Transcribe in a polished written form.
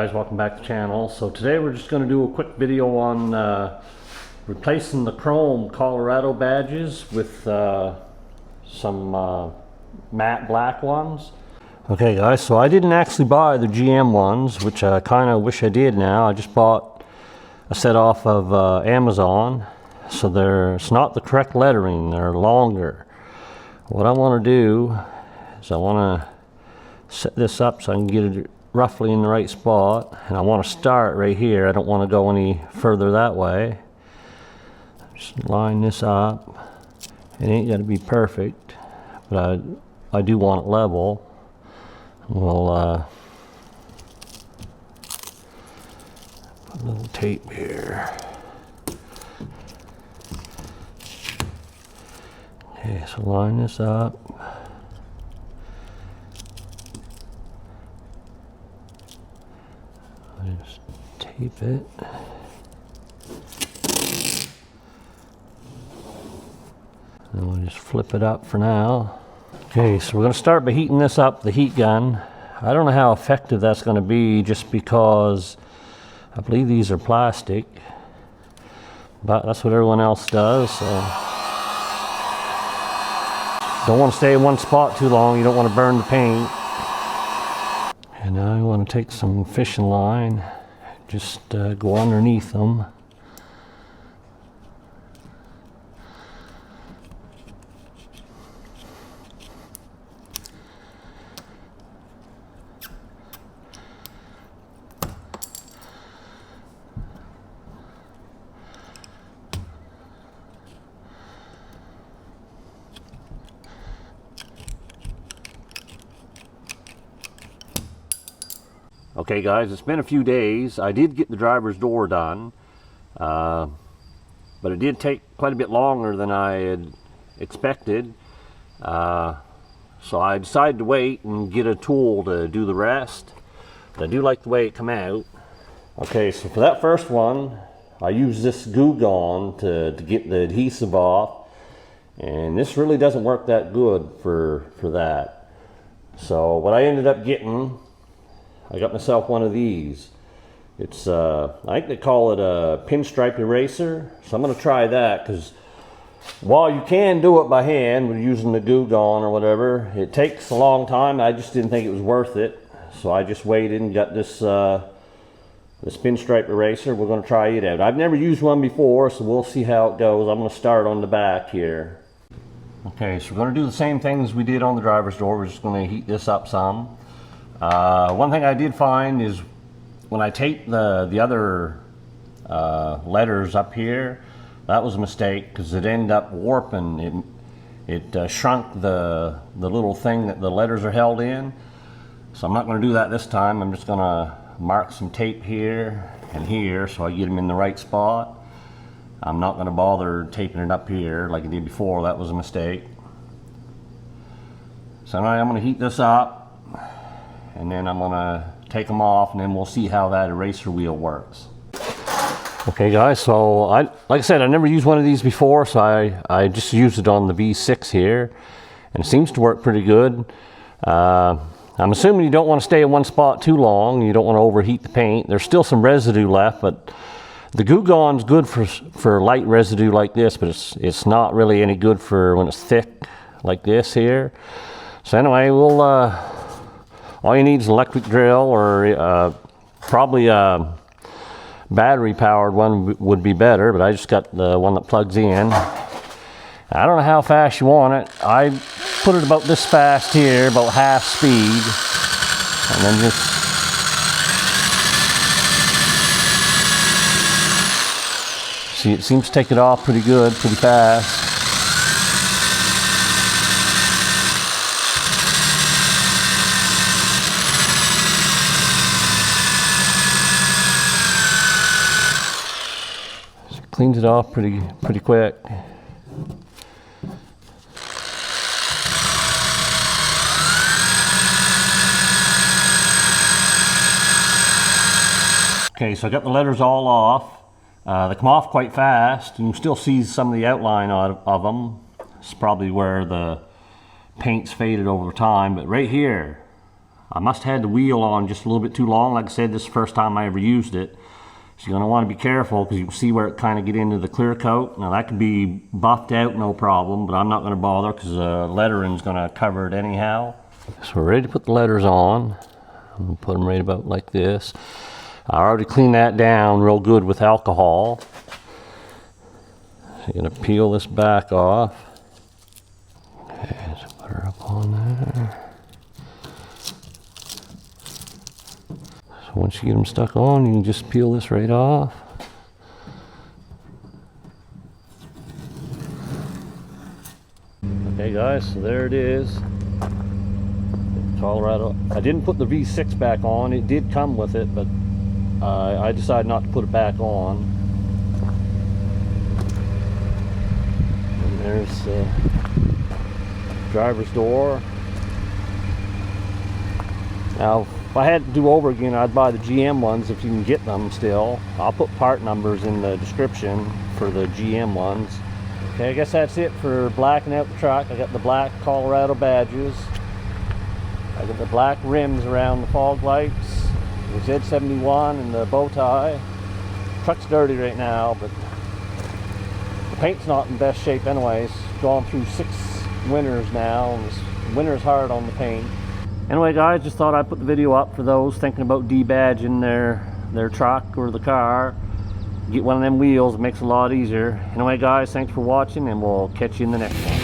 guys, welcome back to the channel. So today we're just going to do a quick video on replacing the chrome Colorado badges with some matte black ones. Okay guys, so I didn't actually buy the GM ones, which I kind of wish I did now. I just bought a set off of Amazon. So it's not the correct lettering, they're longer. What I want to do is I want to set this up so I can get it roughly in the right spot, and I want to start right here. I don't want to go any further that way. Just line this up. It ain't got to be perfect, but I do want it level. We'll put a little tape here. Okay, so line this up. Just tape it. And we'll just flip it up for now. Okay, so we're going to start by heating this up, the heat gun. I don't know how effective that's going to be just because I believe these are plastic, but that's what everyone else does. So don't want to stay in one spot too long. You don't want to burn the paint. And now I want to take some fishing line, just go underneath them. Okay guys, it's been a few days. I did get the driver's door done, but it did take quite a bit longer than I had expected. So I decided to wait and get a tool to do the rest. But I do like the way it come out. Okay, so for that first one, I used this Goo Gone to get the adhesive off. And this really doesn't work that good for that. So what I ended up getting, I got myself one of these. It's I think they call it a pinstripe eraser. So I'm going to try that, because while you can do it by hand with using the Goo Gone or whatever, it takes a long time. I just didn't think it was worth it. So I just waited and got this this pinstripe eraser. We're going to try it out. I've never used one before, so we'll see how it goes. I'm going to start on the back here. Okay, so we're going to do the same thing as we did on the driver's door. We're just going to heat this up some. One thing I did find is when I taped the other letters up here, that was a mistake, because it ended up warping. It shrunk the little thing that the letters are held in. So I'm not going to do that this time. I'm just going to mark some tape here and here so I get them in the right spot. I'm not going to bother taping it up here like I did before. That was a mistake. So now I'm going to heat this up, and then I'm going to take them off, and then we'll see how that eraser wheel works. Okay guys, so like I said, I never used one of these before, so I just used it on the V6 here, and it seems to work pretty good. I'm assuming you don't want to stay in one spot too long. You don't want to overheat the paint. There's still some residue left, but the Goo Gone's good for light residue like this, but it's not really any good for when it's thick like this here. So anyway, we'll all you need is an electric drill, or probably a battery powered one would be better, but I just got the one that plugs in. I don't know how fast you want it. I put it about this fast here, about half speed, and then just see, it seems to take it off pretty good, pretty fast. Cleans it off pretty quick. Okay, so I got the letters all off. They come off quite fast, and you still see some of the outline of them. It's probably where the paint's faded over time, but right here, I must have had the wheel on just a little bit too long. Like I said, this is the first time I ever used it. So you're going to want to be careful because you can see where it kind of get into the clear coat. Now that can be buffed out, no problem, but I'm not going to bother because the lettering's going to cover it anyhow. So we're ready to put the letters on. I'm going to put them right about like this. I already cleaned that down real good with alcohol. So you're going to peel this back off. Okay, so put her up on there. So once you get them stuck on, you can just peel this right off. Okay guys, so there it is. Colorado. I didn't put the V6 back on. It did come with it, but I decided not to put it back on. And there's the driver's door. Now, if I had to do over again, I'd buy the GM ones if you can get them still. I'll put part numbers in the description for the GM ones. Okay, I guess that's it for blacking out the truck. I got the black Colorado badges. I got the black rims around the fog lights, the Z71 and the bow tie. The truck's dirty right now, but the paint's not in best shape anyways. Gone through 6 winters now, and this winter's hard on the paint. Anyway guys, just thought I'd put the video up for those thinking about debadging their truck or the car. Get one of them wheels, it makes it a lot easier. Anyway guys, thanks for watching, and we'll catch you in the next one.